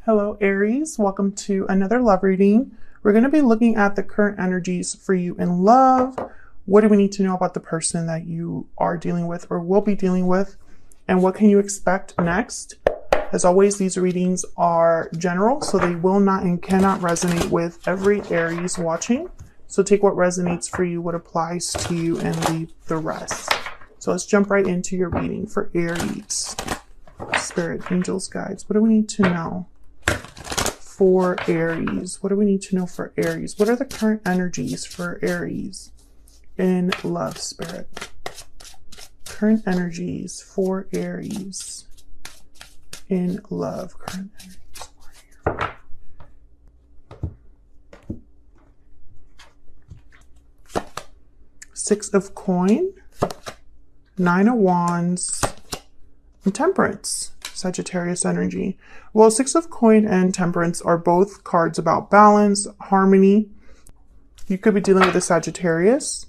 Hello, Aries. Welcome to another love reading. We're going to be looking at the current energies for you in love. What do we need to know about the person that you are dealing with or will be dealing with? And what can you expect next? As always, these readings are general, so they will not and cannot resonate with every Aries watching. So take what resonates for you, what applies to you, and leave the rest. So let's jump right into your reading for Aries. Spirit, angels, guides. What do we need to know for Aries? What do we need to know for Aries? What are the current energies for Aries in love, Spirit? Current energies for Aries in love. Current energies for Aries. Six of Coin, Nine of Wands, and Temperance. Sagittarius energy. Well, Six of Coin and Temperance are both cards about balance, harmony. You could be dealing with a Sagittarius.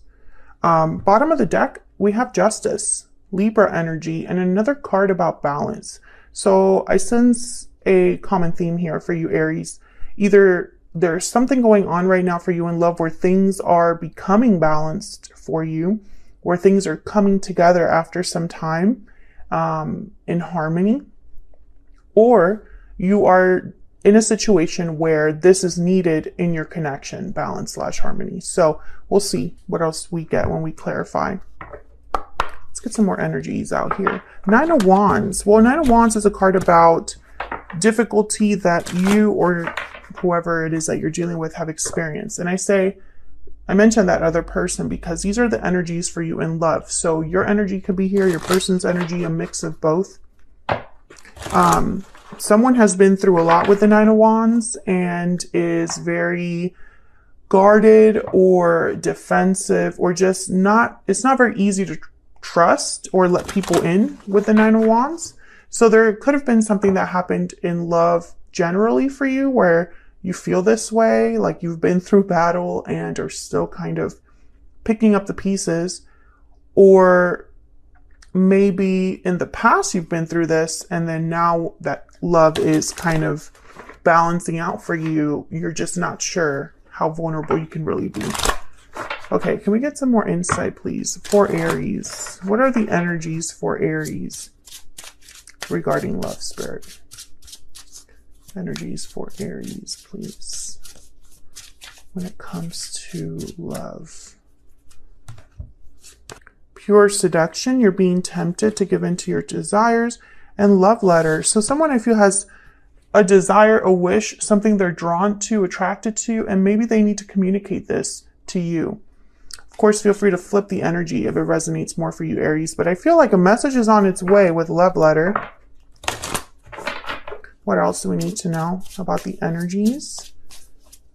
Bottom of the deck, we have Justice, Libra energy, and another card about balance. So I sense a common theme here for you, Aries. Either there's something going on right now for you in love where things are becoming balanced for you, where things are coming together after some time in harmony, or you are in a situation where this is needed in your connection, balance / harmony. So we'll see what else we get when we clarify. Let's get some more energies out here. Nine of Wands. Well, Nine of Wands is a card about difficulty that you or whoever it is that you're dealing with have experienced. And I mentioned that other person because these are the energies for you in love. So your energy could be here, your person's energy, a mix of both. Someone has been through a lot with the Nine of Wands and is very guarded or defensive or just it's not very easy to trust or let people in with the Nine of Wands. So there could have been something that happened in love generally for you where you feel this way, like you've been through battle and are still kind of picking up the pieces. Or maybe in the past you've been through this and then now that love is kind of balancing out for you, you're just not sure how vulnerable you can really be. Okay, can we get some more insight, please, for Aries? What are the energies for Aries regarding love, Spirit? Energies for Aries, please, when it comes to love. Pure seduction, you're being tempted to give in to your desires, and love letter. So someone I feel has a desire, a wish, something they're drawn to, attracted to, and maybe they need to communicate this to you. Of course, feel free to flip the energy if it resonates more for you, Aries, but I feel like a message is on its way with love letter. What else do we need to know about the energies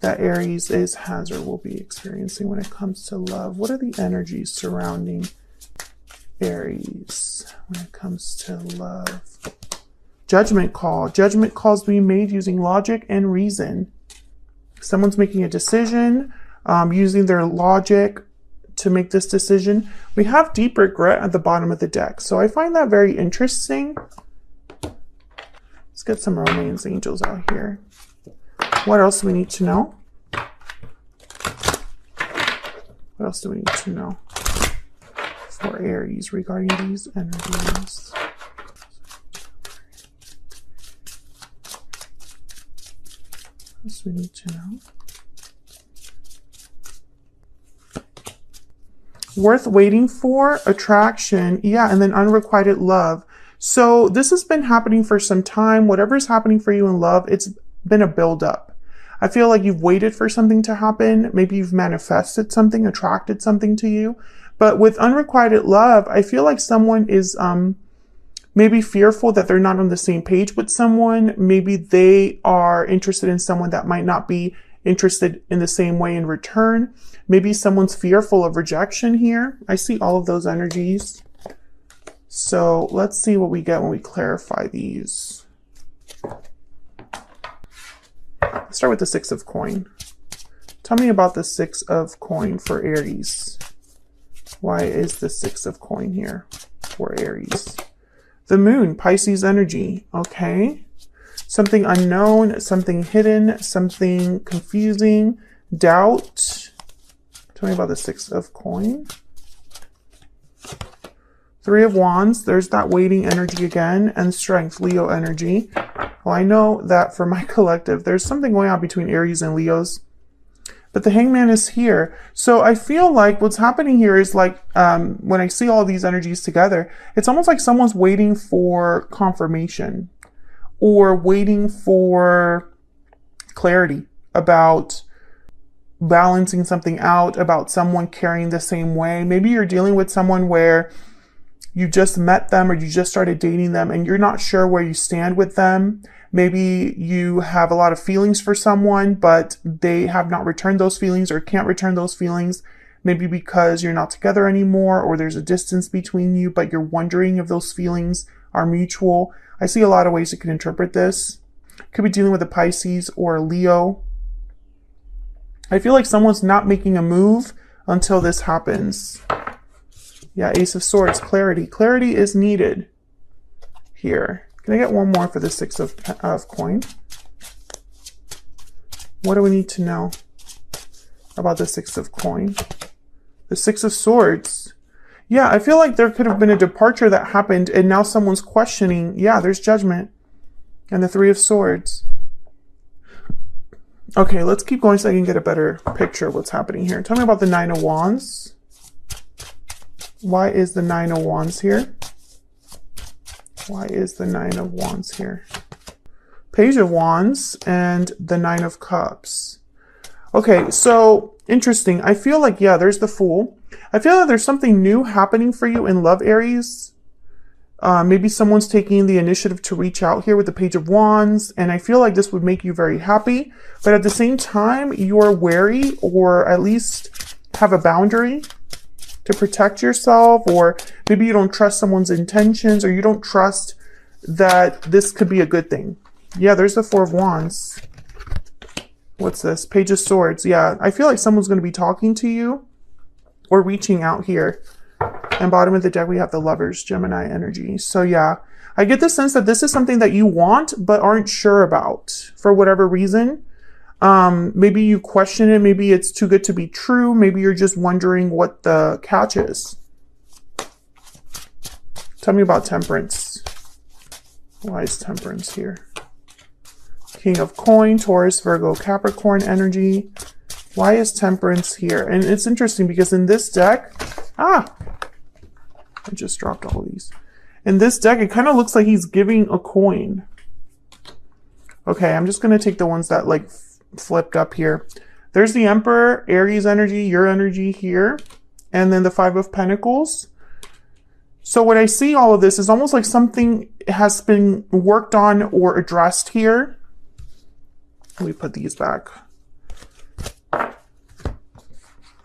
that Aries has or will be experiencing when it comes to love? What are the energies surrounding Aries when it comes to love? Judgment call. Judgment calls being made using logic and reason. Someone's making a decision, using their logic to make this decision. We have deep regret at the bottom of the deck. So I find that very interesting. Let's get some romance angels out here. What else do we need to know? What else do we need to know for Aries regarding these energies? What else do we need to know? Worth waiting for, attraction, yeah, and then unrequited love. So this has been happening for some time. Whatever is happening for you in love, it's been a buildup. I feel like you've waited for something to happen. Maybe you've manifested something, attracted something to you. But with unrequited love, I feel like someone is maybe fearful that they're not on the same page with someone. Maybe they are interested in someone that might not be interested in the same way in return. Maybe someone's fearful of rejection here. I see all of those energies. So let's see what we get when we clarify these. Let's start with the Six of Coin. Tell me about the Six of Coin for Aries. Why is the Six of Coin here for Aries? The Moon, Pisces energy. Okay. something unknown, something hidden, something confusing, doubt. Tell me about the Six of Coin. Three of Wands, there's that waiting energy again, and Strength, Leo energy. Well, I know that for my collective, there's something going on between Aries and Leos, but the Hangman is here. So I feel like what's happening here is like, when I see all these energies together, it's almost like someone's waiting for confirmation or waiting for clarity about balancing something out, about someone carrying the same way. Maybe you're dealing with someone where you just met them or you just started dating them and you're not sure where you stand with them. Maybe you have a lot of feelings for someone, but they have not returned those feelings or can't return those feelings. Maybe because you're not together anymore or there's a distance between you, but you're wondering if those feelings are mutual. I see a lot of ways you can interpret this. Could be dealing with a Pisces or a Leo. I feel like someone's not making a move until this happens. Yeah, Ace of Swords, clarity. Clarity is needed here. Can I get one more for the Six of Coin? What do we need to know about the Six of Coin? The Six of Swords. Yeah, I feel like there could have been a departure that happened and now someone's questioning. Yeah, there's judgment. And the Three of Swords. Okay, let's keep going so I can get a better picture of what's happening here. Tell me about the Nine of Wands. Why is the Nine of Wands here? Why is the Nine of Wands here? Page of Wands and the Nine of Cups. Okay, so interesting. I feel like, yeah, there's the Fool. I feel like there's something new happening for you in love, Aries. Maybe someone's taking the initiative to reach out here with the Page of Wands, and I feel like this would make you very happy. But at the same time, you're wary or at least have a boundary to protect yourself, or maybe you don't trust someone's intentions or you don't trust that this could be a good thing. Yeah, there's the Four of Wands. What's this? Page of Swords. Yeah, I feel like someone's going to be talking to you or reaching out here. And bottom of the deck, we have the Lovers, Gemini energy. So yeah, I get the sense that this is something that you want but aren't sure about for whatever reason. Maybe you question it. Maybe it's too good to be true. Maybe you're just wondering what the catch is. Tell me about Temperance. Why is Temperance here? King of Coin, Taurus, Virgo, Capricorn energy. Why is Temperance here? And it's interesting because in this deck, I just dropped all of these. In this deck, it kind of looks like he's giving a coin. Okay, I'm just going to take the ones that like flipped up here. There's the Emperor, Aries energy, your energy here, and then the Five of Pentacles. So when I see all of this, is almost like something has been worked on or addressed here. Let me put these back.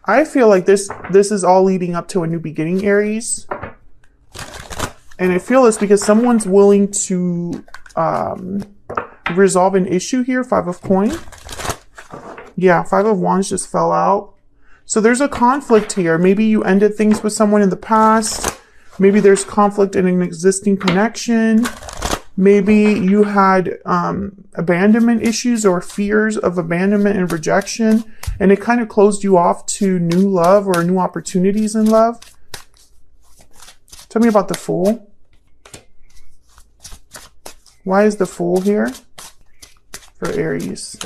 I feel like this is all leading up to a new beginning, Aries. And I feel it's because someone's willing to resolve an issue here. Five of Coin. Yeah, Five of Wands just fell out. So there's a conflict here. Maybe you ended things with someone in the past. Maybe there's conflict in an existing connection. Maybe you had abandonment issues or fears of abandonment and rejection, and it kind of closed you off to new love or new opportunities in love. Tell me about the Fool. Why is the Fool here for Aries?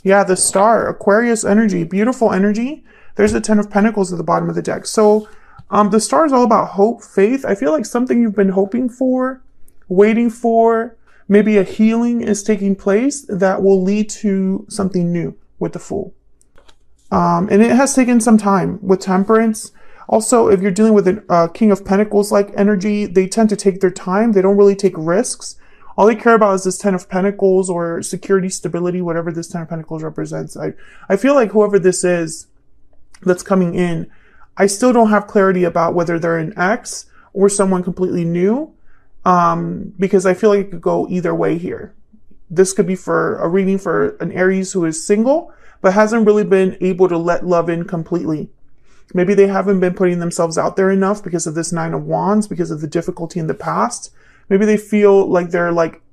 Yeah, the Star, Aquarius energy, beautiful energy. There's the Ten of Pentacles at the bottom of the deck. So the Star is all about hope, faith. I feel like something you've been hoping for, waiting for, maybe a healing is taking place that will lead to something new with the Fool. And it has taken some time with Temperance. Also, if you're dealing with a King of Pentacles like energy, they tend to take their time. They don't really take risks. All they care about is this Ten of Pentacles or security, stability, whatever this Ten of Pentacles represents. I feel like whoever this is that's coming in, I still don't have clarity about whether they're an ex or someone completely new, because I feel like it could go either way here. This could be for a reading for an Aries who is single, but hasn't really been able to let love in completely. Maybe they haven't been putting themselves out there enough because of this Nine of Wands, because of the difficulty in the past. Maybe they feel like they're like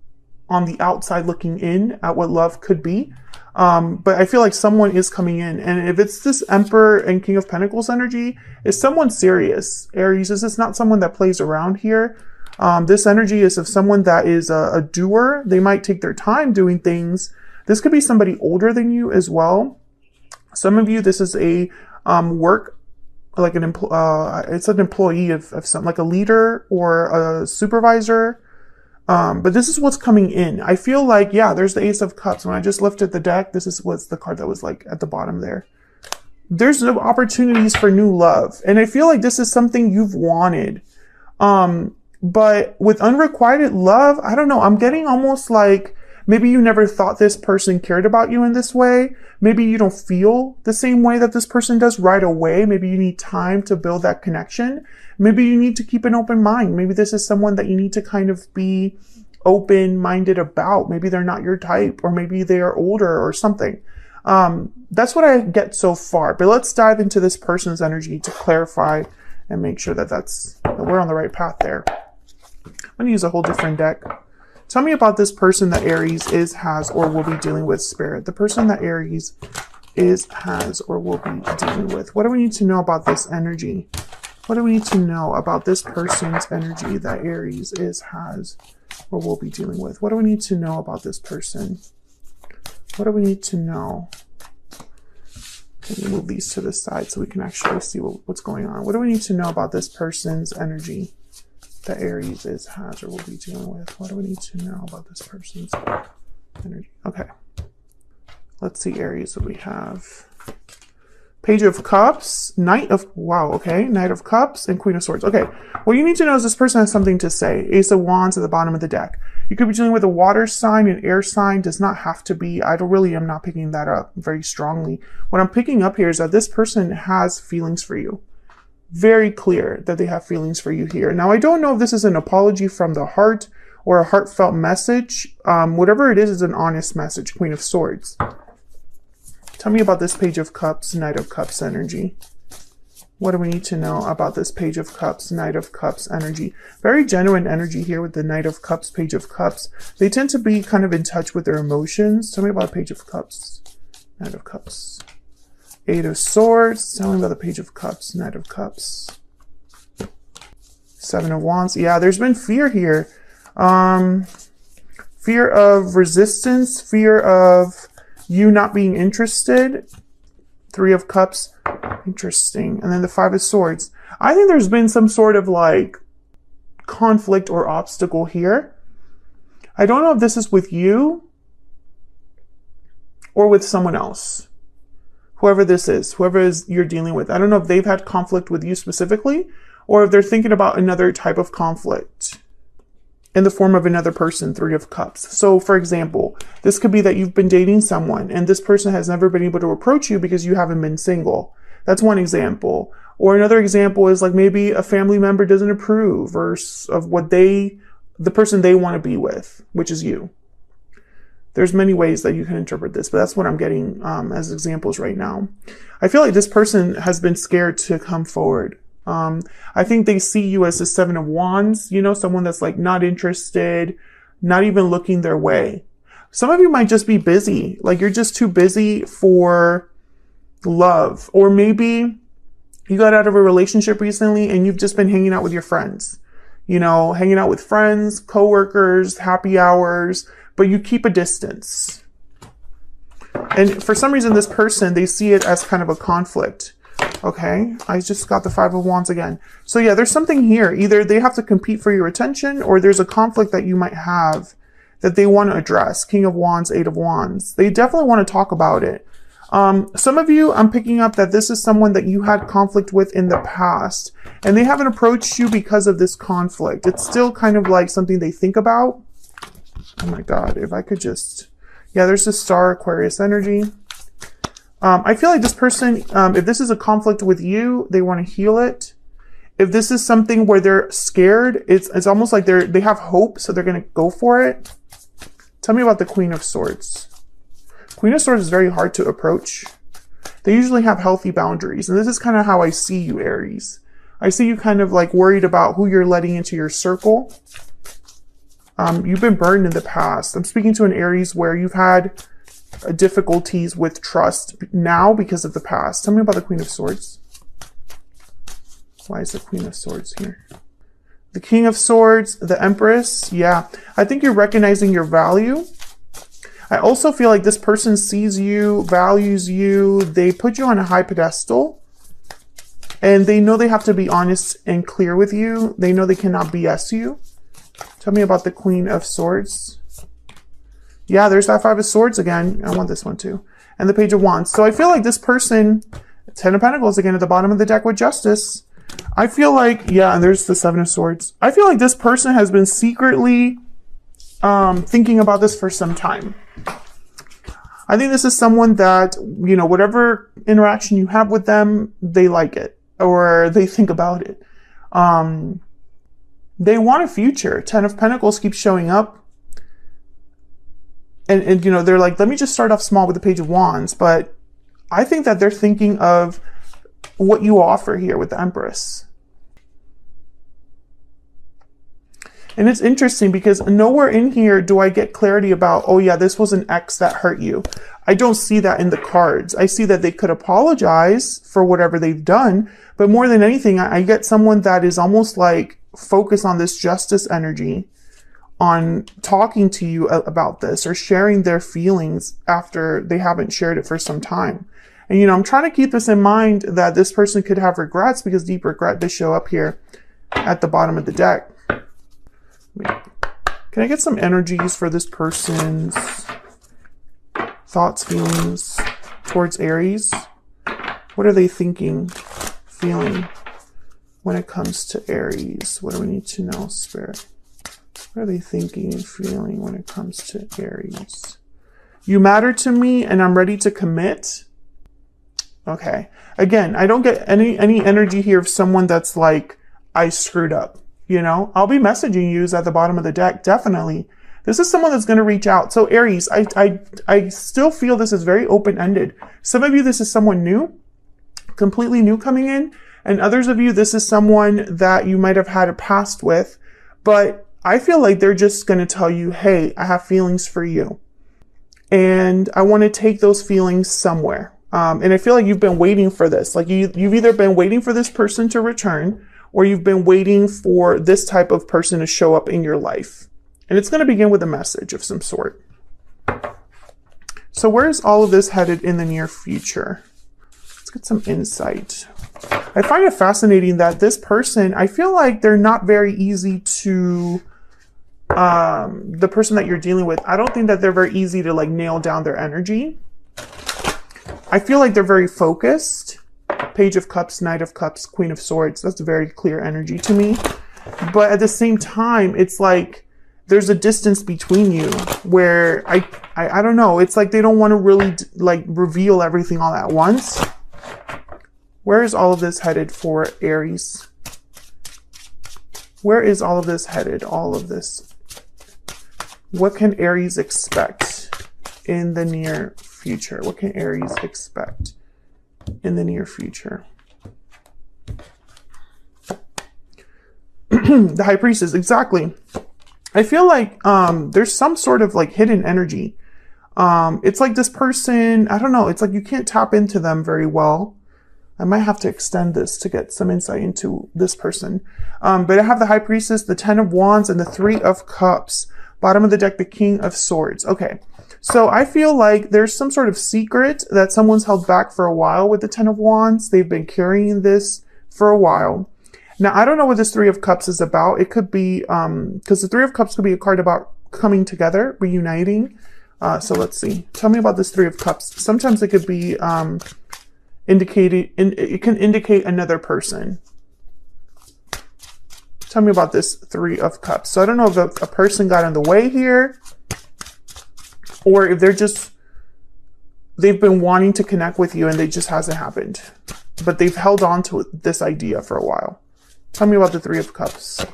on the outside looking in at what love could be. But I feel like someone is coming in. And if it's this Emperor and King of Pentacles energy, is someone serious? Aries, is this not someone that plays around here? This energy is of someone that is a doer. They might take their time doing things. This could be somebody older than you as well. Some of you, this is a work, like it's an employee of some, like a leader or a supervisor. But this is what's coming in. I feel like, yeah, there's the Ace of Cups. When I just lifted the deck, this is what's the card that was like at the bottom there. There's no opportunities for new love. And I feel like this is something you've wanted. But with unrequited love, I don't know. I'm getting almost like maybe you never thought this person cared about you in this way. Maybe you don't feel the same way that this person does right away. Maybe you need time to build that connection. Maybe you need to keep an open mind. Maybe this is someone that you need to kind of be open-minded about. Maybe they're not your type, or maybe they are older or something. That's what I get so far. But let's dive into this person's energy to clarify and make sure that we're on the right path there. I'm going to use a whole different deck. Tell me about this person that Aries is, has, or will be dealing with, Spirit. The person that Aries is, has, or will be dealing with. What do we need to know about this energy? What do we need to know about this person's energy that Aries is, has, or will be dealing with? What do we need to know about this person? What do we need to know? Let me move these to the side so we can actually see what's going on. What do we need to know about this person's energy that Aries is, has, or will be dealing with? What do we need to know about this person's energy? Okay. Let's see, Aries, what we have. Page of Cups, Knight of Cups, and Queen of Swords. Okay, what you need to know is this person has something to say. Ace of Wands at the bottom of the deck. You could be dealing with a water sign, an air sign. Does not have to be. I'm not picking that up very strongly. What I'm picking up here is that this person has feelings for you. Very clear that they have feelings for you here. Now, I don't know if this is an apology from the heart or a heartfelt message. Whatever it is an honest message. Queen of Swords. Tell me about this Page of Cups, Knight of Cups energy. What do we need to know about this Page of Cups, Knight of Cups energy? Very genuine energy here with the Knight of Cups, Page of Cups. They tend to be kind of in touch with their emotions. Tell me about Page of Cups, Knight of Cups. Eight of Swords. Tell me about the Page of Cups, Knight of Cups. Seven of Wands. Yeah, there's been fear here. Fear of resistance, fear of you not being interested. Three of Cups. Interesting. And then the Five of Swords. I think there's been some sort of like conflict or obstacle here. I don't know if this is with you or with someone else. Whoever this is, whoever is you're dealing with. I don't know if they've had conflict with you specifically, or if they're thinking about another type of conflict in the form of another person. Three of Cups. So for example, this could be that you've been dating someone and this person has never been able to approach you because you haven't been single. That's one example. Or another example is like maybe a family member doesn't approve of what the person they want to be with, which is you. There's many ways that you can interpret this, but that's what I'm getting as examples right now. I feel like this person has been scared to come forward. I think they see you as the Seven of Wands, you know, someone that's like not interested, not even looking their way. Some of you might just be busy. Like you're just too busy for love. Or maybe you got out of a relationship recently and you've just been hanging out with your friends, you know, hanging out with friends, coworkers, happy hours, but you keep a distance. And for some reason, this person, they see it as kind of a conflict. Okay, I just got the Five of Wands again. So yeah, there's something here. Either they have to compete for your attention or there's a conflict that you might have that they want to address. King of Wands, Eight of Wands. They definitely want to talk about it. Some of you, I'm picking up that this is someone that you had conflict with in the past and they haven't approached you because of this conflict. It's still kind of like something they think about. Oh my God, if I could just, yeah, there's this Star Aquarius energy. I feel like this person, if this is a conflict with you, they want to heal it. If this is something where they're scared, it's almost like they have hope, so they're going to go for it. Tell me about the Queen of Swords. Queen of Swords is very hard to approach. They usually have healthy boundaries, and this is kind of how I see you, Aries. I see you kind of like worried about who you're letting into your circle. You've been burned in the past. I'm speaking to an Aries where you've had difficulties with trust now because of the past. Tell me about the Queen of Swords. Why is the Queen of Swords here? The King of Swords, the Empress. Yeah, I think you're recognizing your value. I also feel like this person sees you, values you. They put you on a high pedestal. And they know they have to be honest and clear with you. They know they cannot BS you. Tell me about the Queen of Swords. Yeah, there's that Five of Swords again. I want this one too. And the Page of Wands. So I feel like this person, Ten of Pentacles again at the bottom of the deck with Justice. I feel like, yeah, and there's the Seven of Swords. I feel like this person has been secretly thinking about this for some time. I think this is someone that, you know, whatever interaction you have with them, they like it. Or they think about it. They want a future. Ten of Pentacles keeps showing up. And, you know, they're like, let me just start off small with the Page of Wands. But I think that they're thinking of what you offer here with the Empress. And it's interesting because nowhere in here do I get clarity about, oh yeah, this was an ex that hurt you. I don't see that in the cards. I see that they could apologize for whatever they've done. But more than anything, I get someone that is almost like focused on this justice energy, on talking to you about this or sharing their feelings after they haven't shared it for some time. And, you know, I'm trying to keep this in mind that this person could have regrets because deep regret does show up here at the bottom of the deck. Can I get some energies for this person's thoughts, feelings towards Aries? What are they thinking, feeling when it comes to Aries? What do we need to know, Spirit? What are they thinking and feeling when it comes to Aries? You matter to me and I'm ready to commit. Okay. Again, I don't get any energy here of someone that's like, I screwed up. You know, I'll be messaging you at the bottom of the deck. Definitely. This is someone that's going to reach out. So Aries, I still feel this is very open-ended. Some of you, this is someone new, completely new coming in. And others of you, this is someone that you might have had a past with. But I feel like they're just going to tell you, hey, I have feelings for you. And I want to take those feelings somewhere. And I feel like you've been waiting for this. Like you've either been waiting for this person to return, or you've been waiting for this type of person to show up in your life. And it's going to begin with a message of some sort. So where is all of this headed in the near future? Let's get some insight. I find it fascinating that this person, I feel like they're not very easy to, the person that you're dealing with, I don't think that they're very easy to like nail down their energy. I feel like they're very focused. Page of Cups, Knight of Cups, Queen of Swords. That's a very clear energy to me. But at the same time, it's like there's a distance between you where I don't know. It's like they don't want to really like reveal everything all at once. Where is all of this headed for Aries? Where is all of this headed? All of this. What can Aries expect in the near future? What can Aries expect in the near future? The High Priestess, exactly. I feel like there's some sort of like hidden energy. It's like this person, I don't know, it's like you can't tap into them very well. I might have to extend this to get some insight into this person. But I have the High Priestess, the Ten of Wands, and the Three of Cups. Bottom of the deck, the King of Swords. Okay. So I feel like there's some sort of secret that someone's held back for a while with the Ten of Wands. They've been carrying this for a while. Now, I don't know what this Three of Cups is about. It could be, because the Three of Cups could be a card about coming together, reuniting. So let's see. Tell me about this Three of Cups. Sometimes it could be it can indicate another person. Tell me about this Three of Cups. So I don't know if a person got in the way here, or if they've been wanting to connect with you and it just hasn't happened. But they've held on to this idea for a while. Tell me about the Three of Cups.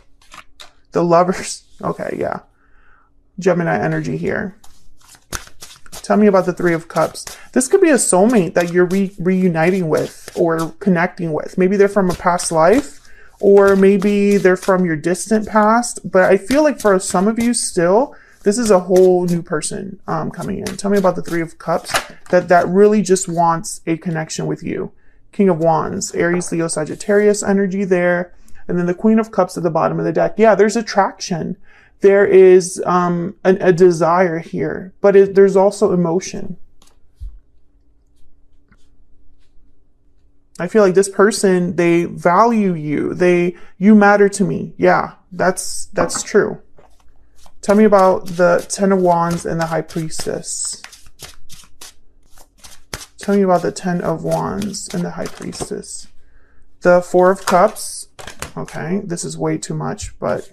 The Lovers. Okay, yeah. Gemini energy here. Tell me about the Three of Cups. This could be a soulmate that you're reuniting with or connecting with. Maybe they're from a past life, or maybe they're from your distant past. But I feel like for some of you still, this is a whole new person coming in. Tell me about the Three of Cups that really just wants a connection with you. King of Wands, Aries, Leo, Sagittarius energy there. And then the Queen of Cups at the bottom of the deck. Yeah, there's attraction. There is a desire here, but there's also emotion. I feel like this person, they value you. You matter to me. Yeah, that's true. Tell me about the Ten of Wands and the High Priestess. Tell me about the Ten of Wands and the High Priestess. The Four of Cups. Okay, this is way too much, but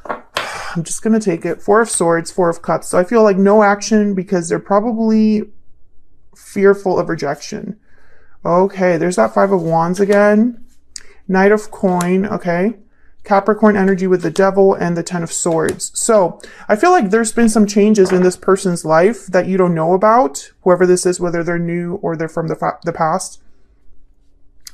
I'm just going to take it. Four of Swords, Four of Cups. So I feel like no action because they're probably fearful of rejection. Okay, there's that Five of Wands again. Knight of Coin, okay. Capricorn energy with the Devil and the Ten of Swords. So I feel like there's been some changes in this person's life that you don't know about, whoever this is, whether they're new or they're from the past.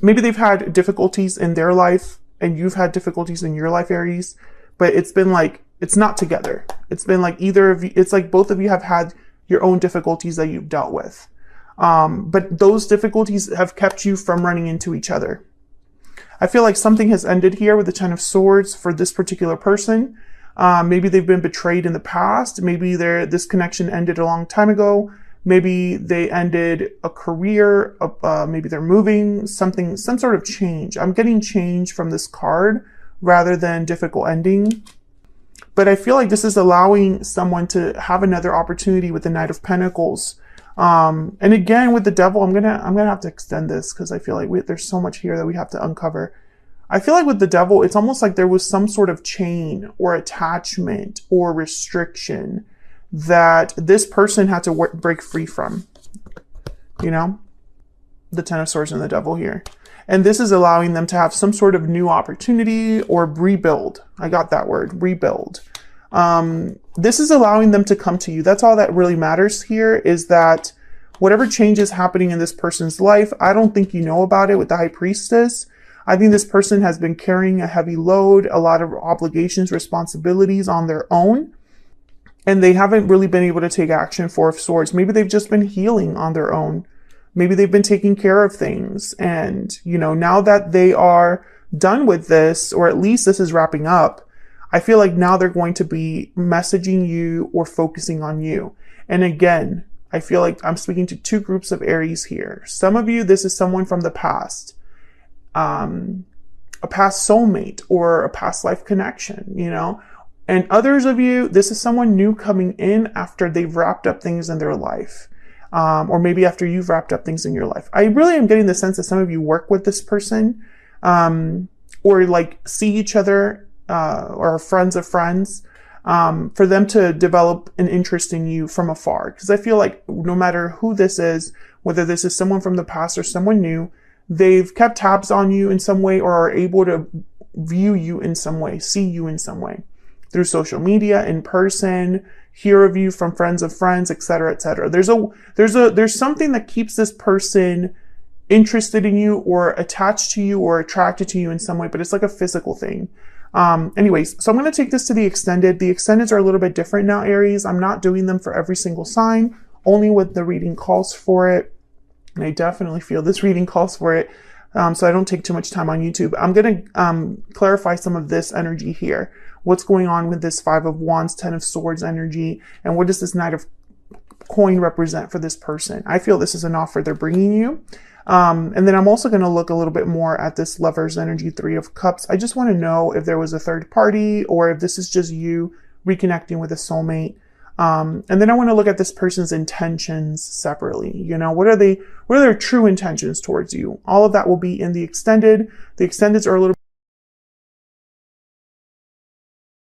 Maybe they've had difficulties in their life and you've had difficulties in your life, Aries, but it's been like, it's not together. It's been like either of you, it's like both of you have had your own difficulties that you've dealt with. But those difficulties have kept you from running into each other. I feel like something has ended here with the Ten of Swords for this particular person. Maybe they've been betrayed in the past. Maybe this connection ended a long time ago. Maybe they ended a career. Maybe they're moving, some sort of change. I'm getting change from this card rather than difficult ending. But I feel like this is allowing someone to have another opportunity with the Knight of Pentacles. And again, with the Devil, I'm gonna have to extend this because I feel like there's so much here that we have to uncover. I feel like with the Devil, it's almost like there was some sort of chain or attachment or restriction that this person had to break free from, you know, the Ten of Swords and the Devil here. And this is allowing them to have some sort of new opportunity or rebuild. I got that word, rebuild. This is allowing them to come to you. That's all that really matters here, is that whatever change is happening in this person's life, I don't think you know about it with the High Priestess. I think this person has been carrying a heavy load, a lot of obligations, responsibilities on their own, and they haven't really been able to take action. Four of Swords. Maybe they've just been healing on their own. Maybe they've been taking care of things. And, you know, now that they are done with this, or at least this is wrapping up, I feel like now they're going to be messaging you or focusing on you. And again, I feel like I'm speaking to two groups of Aries here. Some of you, this is someone from the past, a past soulmate or a past life connection, you know. And others of you, this is someone new coming in after they've wrapped up things in their life. Or maybe after you've wrapped up things in your life. I really am getting the sense that some of you work with this person, or like see each other, or are friends of friends, for them to develop an interest in you from afar. Because I feel like no matter who this is, whether this is someone from the past or someone new, they've kept tabs on you in some way or are able to view you in some way, see you in some way. Through social media, in person, hear of you from friends of friends, etc., etc. There's something that keeps this person interested in you or attached to you or attracted to you in some way, but it's like a physical thing. Anyways, so I'm going to take this to the extended. The extendeds are a little bit different now, Aries. I'm not doing them for every single sign, only what the reading calls for it. And I definitely feel this reading calls for it. So I don't take too much time on YouTube. I'm going to clarify some of this energy here. What's going on with this Five of Wands, Ten of Swords energy, and what does this Knight of Coin represent for this person? I feel this is an offer they're bringing you. And then I'm also going to look a little bit more at this Lover's energy, Three of Cups. I just want to know if there was a third party or if this is just you reconnecting with a soulmate. And then I want to look at this person's intentions separately. You know, what are their true intentions towards you? All of that will be in the extended. The extendeds are a little